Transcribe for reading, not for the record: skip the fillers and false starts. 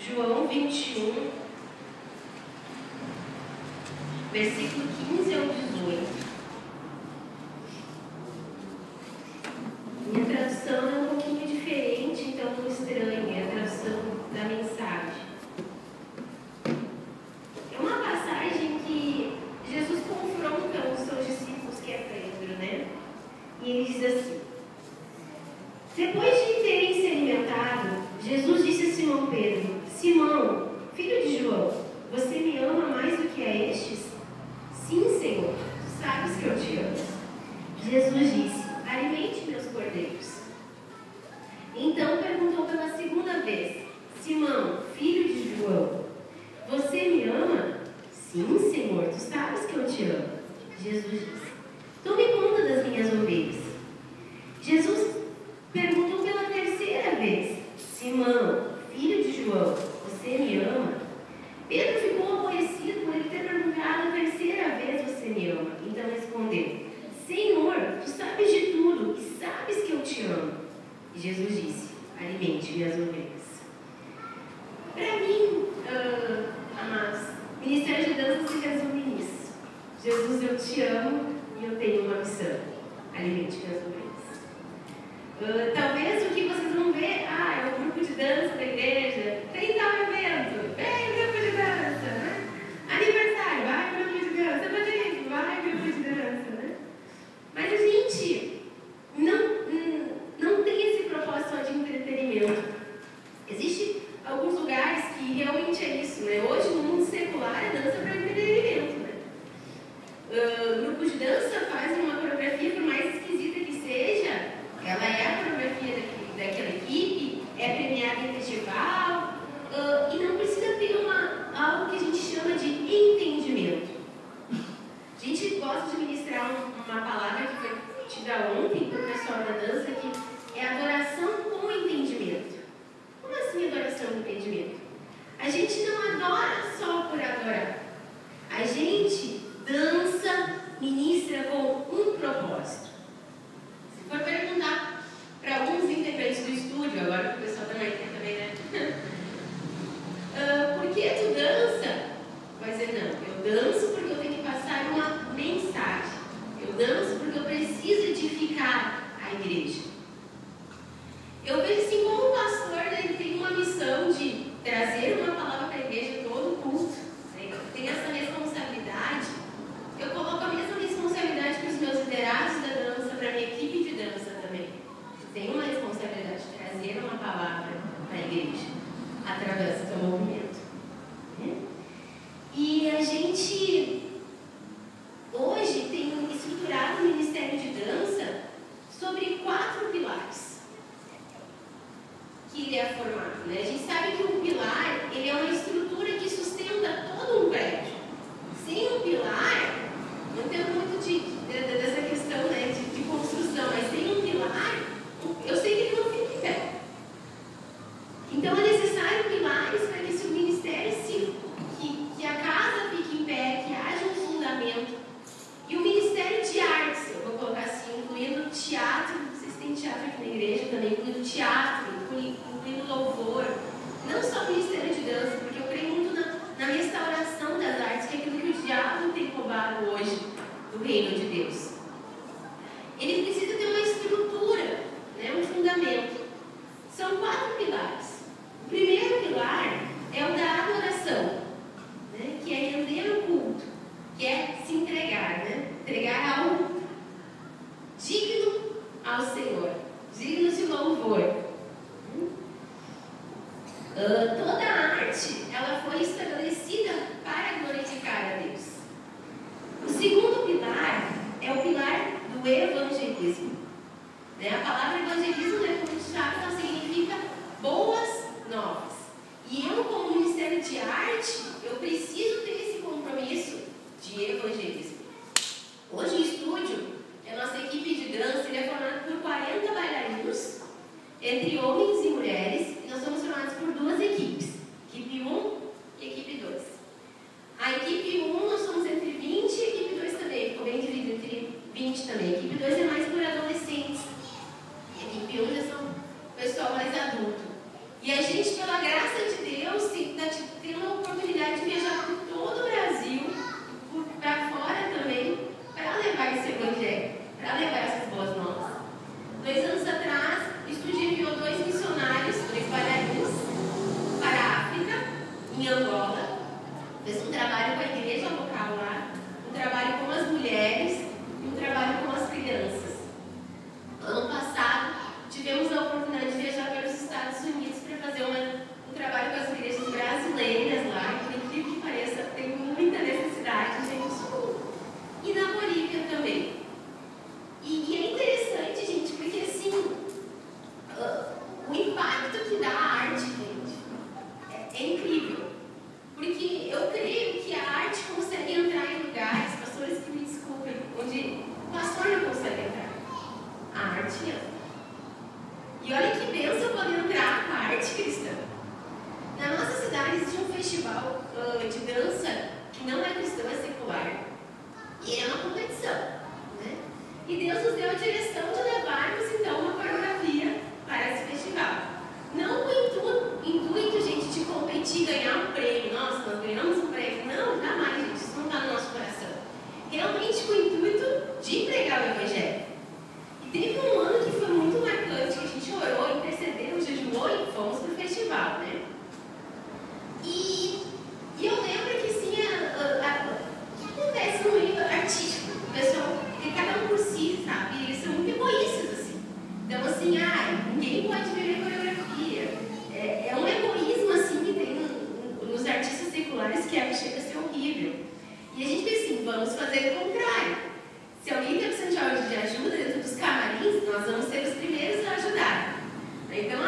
João 21, versículo 15 ao 18. Minha tradução é um pouquinho diferente, então não estranhe, é a tradução da mensagem. É uma passagem que Jesus confronta os seus discípulos, que é Pedro, né? E ele diz assim: depois de terem se alimentado, Jesus disse a Simão Pedro: Simão, filho de João, você me ama mais do que a estes? Sim, Senhor, tu sabes que eu te amo. Jesus disse: alimente meus cordeiros. Então perguntou pela segunda vez: Simão, filho de João, você me ama? Sim, Senhor, tu sabes que eu te amo. Jesus disse: tome conta das minhas ovelhas. Jesus perguntou pela terceira vez: Simão, filho de João, você me ama? Pedro ficou aborrecido por ele ter perguntado a terceira vez: você me ama? Então respondeu: Senhor, tu sabes de tudo e sabes que eu te amo. E Jesus disse: alimente minhas ovelhas. Para mim, amados, o Ministério de Dança se resume nisso. Jesus, eu te amo e eu tenho uma missão: alimente minhas ovelhas. Talvez o que vocês vão ver, é o grupo de dança da igreja, tem tal evento, vem grupo de dança, né? Aniversário, vai grupo de dança, bateria, vai grupo de dança, né? Mas a gente não tem esse propósito só de entretenimento. Existem alguns lugares que realmente é isso, né? Hoje no mundo secular é dança para entretenimento, né? Grupo de dança faz uma coreografia, por mais esquisita que seja, ela é a coreografia daquela equipe, é premiada em festival, e não precisa ter algo que a gente chama de entendimento. A gente gosta de ministrar uma palavra que foi tida ontem para o pessoal da dança, que é adoração com entendimento. Como assim adoração com entendimento? A gente não adora só por adorar. A gente dança, ministra com um propósito. Se for perguntar para alguns integrantes do estúdio, agora que o pessoal também né? Por que tu dança? Vai dizer: não, eu danço porque eu tenho que passar uma mensagem. Eu danço porque eu preciso edificar a igreja. Eu vejo assim, como o pastor, ele tem uma missão de trazer uma palavra para a igreja todo culto, né? Tem essa responsabilidade. Eu coloco a mesma responsabilidade para os meus liderados da dança, para a minha equipe de dança também. Tem uma responsabilidade de trazer uma palavra para a igreja através do seu movimento, né? E a gente hoje tem estruturado o Ministério de Dança sobre 4 pilares que ele é formado, né? A gente sabe que um pilar, ele é uma estrutura que sustenta todo um prédio. Sem um pilar, não entendo muito dessa questão, né, de construção, mas sem um pilar, eu sei que ele não fica em pé. Então é necessário pilares para que esse ministério que a casa fique em pé, que haja um fundamento. E o Ministério de Artes, eu vou colocar assim, incluindo teatro, vocês têm teatro aqui na igreja também, incluindo teatro, incluindo louvor, não só o Ministério de Dança, porque eu creio muito na restauração das artes, que é aquilo que o diabo tem roubado hoje do reino de Deus. Ele precisa ter uma estrutura, né, um fundamento. São 4 pilares. O primeiro pilar é o da adoração, né, que é render o culto, que é se entregar, né, entregar algo digno ao Senhor, digno de louvor. Toda a arte, ela foi estabelecida para glorificar a Deus. O segundo pilar é o pilar do evangelismo, né? A palavra evangelismo, né, como a gente sabe, ela significa boas novas. E eu, como Ministério de Arte, eu preciso ter esse compromisso de evangelismo. Hoje, o estúdio, a nossa equipe de dança, ele é formado por 40 bailarinos, entre homens e mulheres, e nós somos formados por 2 equipes, equipe 1 e equipe 2. A equipe 1 nós somos entre 20 e a equipe 2 também, ficou bem dividido entre 20 também. A equipe 2 é mais por adolescentes, e a equipe 1 já são pessoal mais adulto. E a gente, pela em Angola, fez um trabalho com a igreja local lá, um trabalho com as mulheres e um trabalho com as crianças. Ano passado, tivemos a oportunidade de viajar para os Estados Unidos para fazer um trabalho com as igrejas brasileiras lá, e por incrível que pareça, tem muita necessidade, gente. E na Bolívia também. E é interessante, gente, porque assim, o impacto que dá a arte, gente, é incrível. Porque eu creio que a arte consegue entrar em lugares, pastores que me desculpem, onde o pastor não consegue entrar. A arte entra. E olha que bênção poder entrar com a arte cristã. Na nossa cidade existe um festival de dança que não é cristão, é secular. E é uma competição, né? E Deus nos deu a direção de levarmos então uma coreografia para esse festival. Não com o intuito, gente, de competir e ganhar um prêmio. Nossa, nós ganhamos um prêmio. Não, jamais, gente, isso não está no nosso coração. Realmente com o intuito de pregar o Evangelho. E teve um ano que foi muito marcante, que a gente orou, intercedeu, jejuou e fomos para o festival, né? E eu lembro que assim, o que acontece no meio artístico? O pessoal, cada um por si, sabe? Eles são muito egoístas, assim. Então, assim, ninguém pode ver a coreografia. É um egoísmo, assim, que tem nos artistas seculares que chega a ser horrível. E a gente pensa assim, vamos fazer o contrário. Se alguém está precisando de ajuda dentro dos camarins, nós vamos ser os primeiros a ajudar. Então,